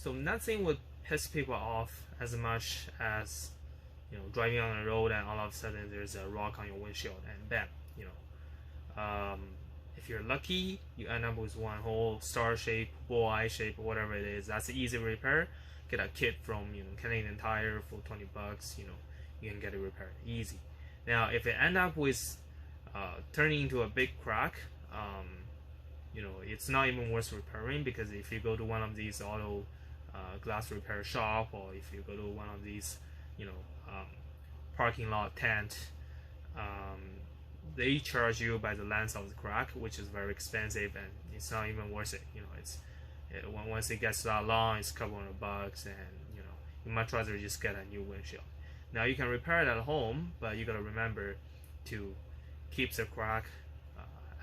So nothing would piss people off as much as, you know, driving on the road and all of a sudden there's a rock on your windshield and bam, you know. If you're lucky, you end up with one whole star shape, bullseye shape, whatever it is. That's easy repair. Get a kit from, you know, Canadian Tire for 20 bucks. You know, you can get it repaired easy. Now, if it end up with turning into a big crack, you know, it's not even worth repairing, because if you go to one of these auto glass repair shop, or if you go to one of these, you know, parking lot tent, they charge you by the length of the crack, which is very expensive, and it's not even worth it. You know, once it gets that long, it's a couple $100 bucks, and you know, you much rather just get a new windshield. Now you can repair it at home, but you gotta remember to keep the crack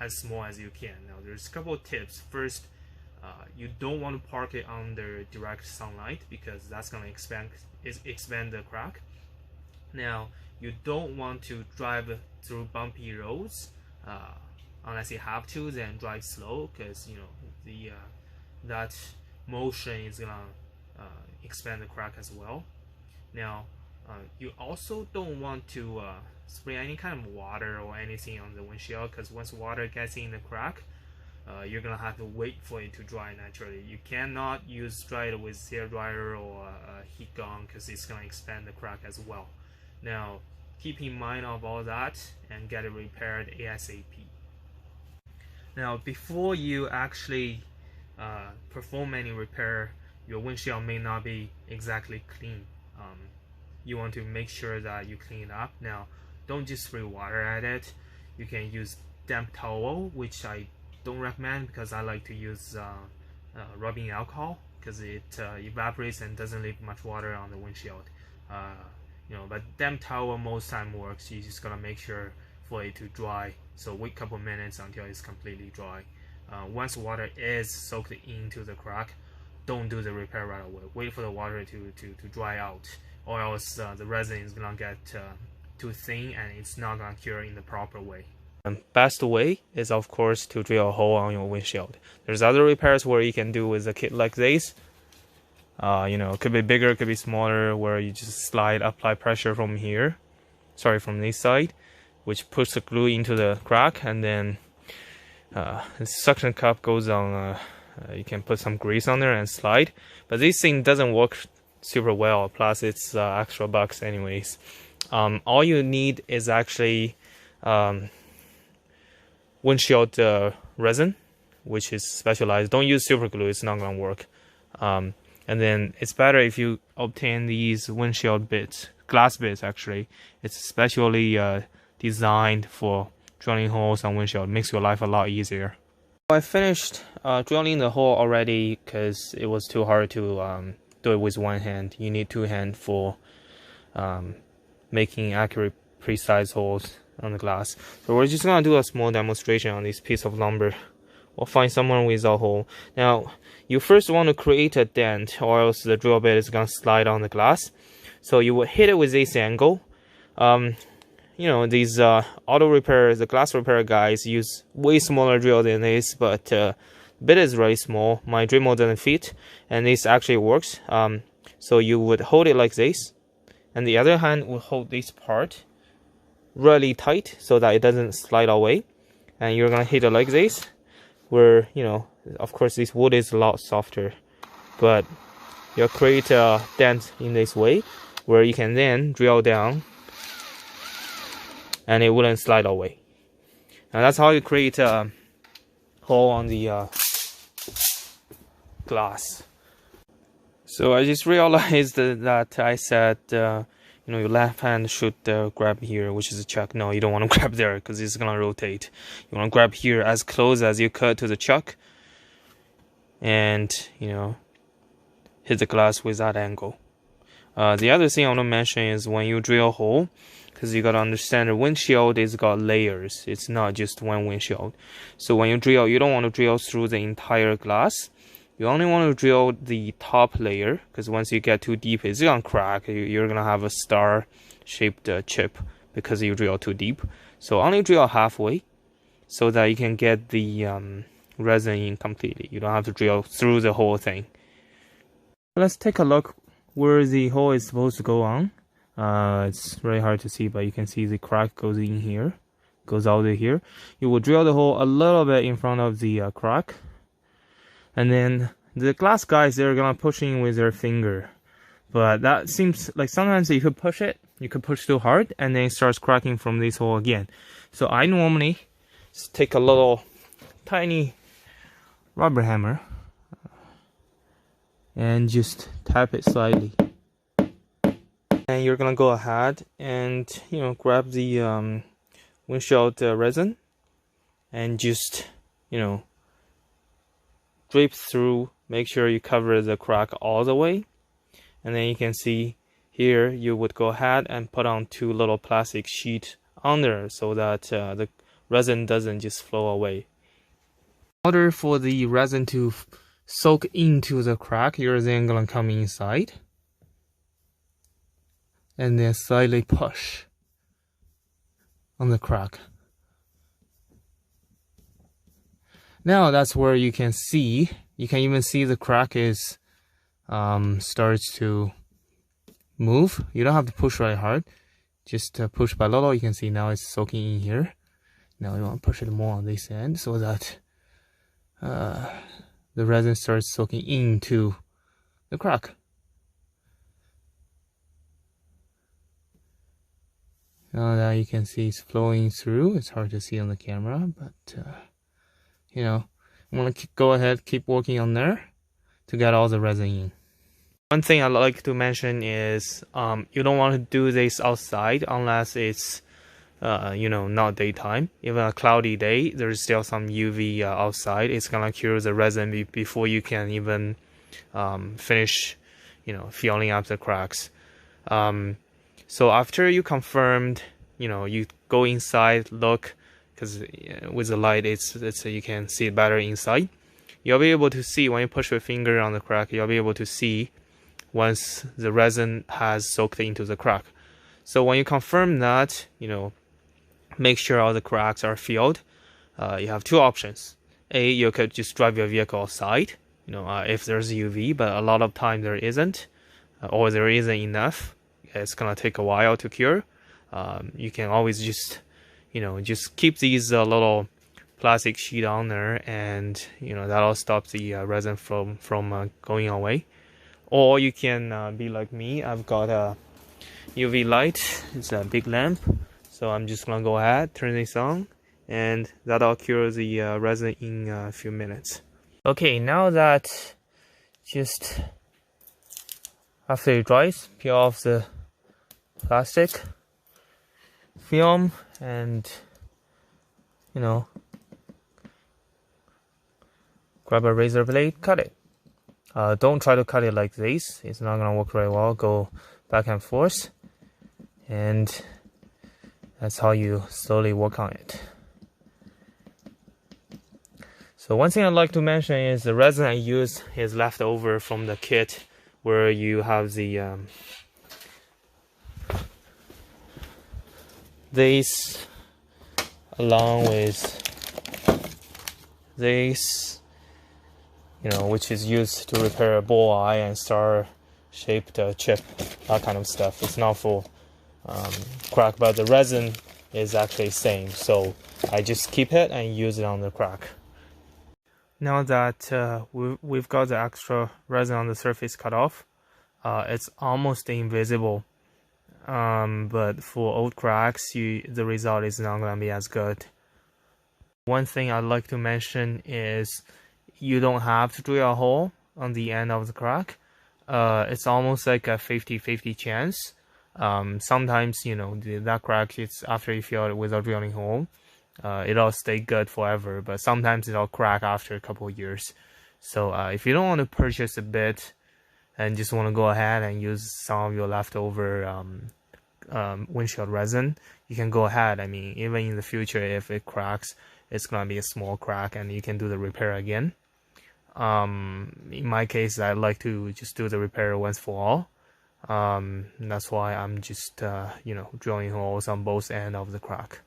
as small as you can. Now there's a couple of tips. First, you don't want to park it under direct sunlight, because that's gonna expand the crack. Now you don't want to drive through bumpy roads unless you have to. Then drive slow, because you know that motion is gonna expand the crack as well. Now you also don't want to spray any kind of water or anything on the windshield, because once water gets in the crack, you're gonna have to wait for it to dry naturally. You cannot dry it with hair dryer or a heat gun, because it's gonna expand the crack as well. Now keep in mind of all that and get it repaired ASAP. Now before you actually perform any repair, your windshield may not be exactly clean. You want to make sure that you clean it up. Now don't just spray water at it. You can use damp towel, which I don't recommend, because I like to use rubbing alcohol, because it evaporates and doesn't leave much water on the windshield. You know, but damp towel most time works. You just gotta make sure for it to dry. So wait a couple minutes until it's completely dry. Once water is soaked into the crack, don't do the repair right away. Wait for the water to dry out, or else the resin is gonna get too thin and it's not gonna cure in the proper way. Best way is of course to drill a hole on your windshield. There's other repairs where you can do with a kit like this. You know, it could be bigger, it could be smaller, where you just apply pressure from here, from this side, which puts the glue into the crack, and then the suction cup goes on. You can put some grease on there and slide, but this thing doesn't work super well, plus it's extra bucks anyways. All you need is actually windshield resin, which is specialized. Don't use super glue, it's not gonna work. And then it's better if you obtain these windshield bits, glass bits actually. It's especially designed for drilling holes on windshield. It makes your life a lot easier. I finished drilling the hole already, because it was too hard to do it with one hand. You need two hands for making accurate, precise holes on the glass. So we're just gonna do a small demonstration on this piece of lumber. We'll find someone with a hole. Now, you first want to create a dent, or else the drill bit is gonna slide on the glass. So you will hit it with this angle. You know, these auto repair, the glass repair guys use way smaller drill than this, but the bit is really small. My Dremel doesn't fit, and this actually works. So you would hold it like this, and the other hand will hold this part really tight so that it doesn't slide away. And you're gonna hit it like this, where, you know, of course this wood is a lot softer, but you'll create a dent in this way, where you can then drill down and it wouldn't slide away. And that's how you create a hole on the glass. So I just realized that I said you know, your left hand should grab here, which is a chuck. No, you don't want to grab there, because it's gonna rotate. You want to grab here as close as you could to the chuck, and you know, hit the glass with that angle. The other thing I want to mention is when you drill a hole, because you gotta understand the windshield is got layers. It's not just one windshield. So when you drill, you don't want to drill through the entire glass. You only want to drill the top layer, because once you get too deep, it's gonna crack. You're gonna have a star-shaped chip because you drill too deep. So only drill halfway, so that you can get the resin in completely. You don't have to drill through the whole thing. Let's take a look where the hole is supposed to go on. It's very hard to see, but you can see the crack goes in here, goes out of here. You will drill the hole a little bit in front of the crack, and then the glass guys, they're gonna push in with their finger. But that seems like sometimes if you push it, you could push too hard, and then it starts cracking from this hole again. So I normally just take a little tiny rubber hammer and just tap it slightly. And you're gonna go ahead and grab the windshield resin and just drape through. Make sure you cover the crack all the way, and then you can see here you would go ahead and put on 2 little plastic sheet on there so that the resin doesn't just flow away. In order for the resin to soak into the crack, you're then gonna come inside and then slightly push on the crack. Now that's where you can even see the crack is starts to move. You don't have to push really hard, just push by little. You can see now it's soaking in here. Now you want to push it more on this end so that the resin starts soaking into the crack. Now that you can see it's flowing through. It's hard to see on the camera, but I'm gonna go ahead, keep working on there to get all the resin in. One thing I'd like to mention is you don't want to do this outside unless it's not daytime. Even a cloudy day, there's still some UV outside. It's gonna cure the resin before you can even finish filling up the cracks. So after you confirmed, you go inside, look, because with the light it's you can see it better inside. You'll be able to see when you push your finger on the crack. You'll be able to see once the resin has soaked into the crack. So when you confirm that, make sure all the cracks are filled. You have 2 options. A, you could just drive your vehicle outside, if there's UV, but a lot of time there isn't, or there isn't enough. It's gonna take a while to cure. You can always just keep these little plastic sheet on there, and that'll stop the resin from going away. Or you can be like me. I've got a UV light. It's a big lamp, so I'm just gonna go ahead, turn this on, and that'll cure the resin in a few minutes. Okay, now that just after it dries, peel off the plastic film and grab a razor blade, cut it. Don't try to cut it like this, it's not gonna work very well. Go back and forth, and that's how you slowly work on it. So one thing I'd like to mention is the resin I used is left over from the kit where you have the this along with this, which is used to repair a bull eye and star shaped chip, that kind of stuff. It's not for crack, but the resin is actually same, so I just keep it and use it on the crack. Now that we've got the extra resin on the surface cut off, it's almost invisible. But for old cracks, the result is not going to be as good. One thing I'd like to mention is you don't have to drill a hole on the end of the crack. It's almost like a 50-50 chance. Sometimes, that crack, it's after you fill it without drilling a hole, it'll stay good forever, but sometimes it'll crack after a couple of years. So if you don't want to purchase a bit and just want to go ahead and use some of your leftover windshield resin, you can go ahead. I mean, even in the future, if it cracks, it's gonna be a small crack and you can do the repair again. In my case, I like to just do the repair once for all. That's why I'm just drilling holes on both ends of the crack.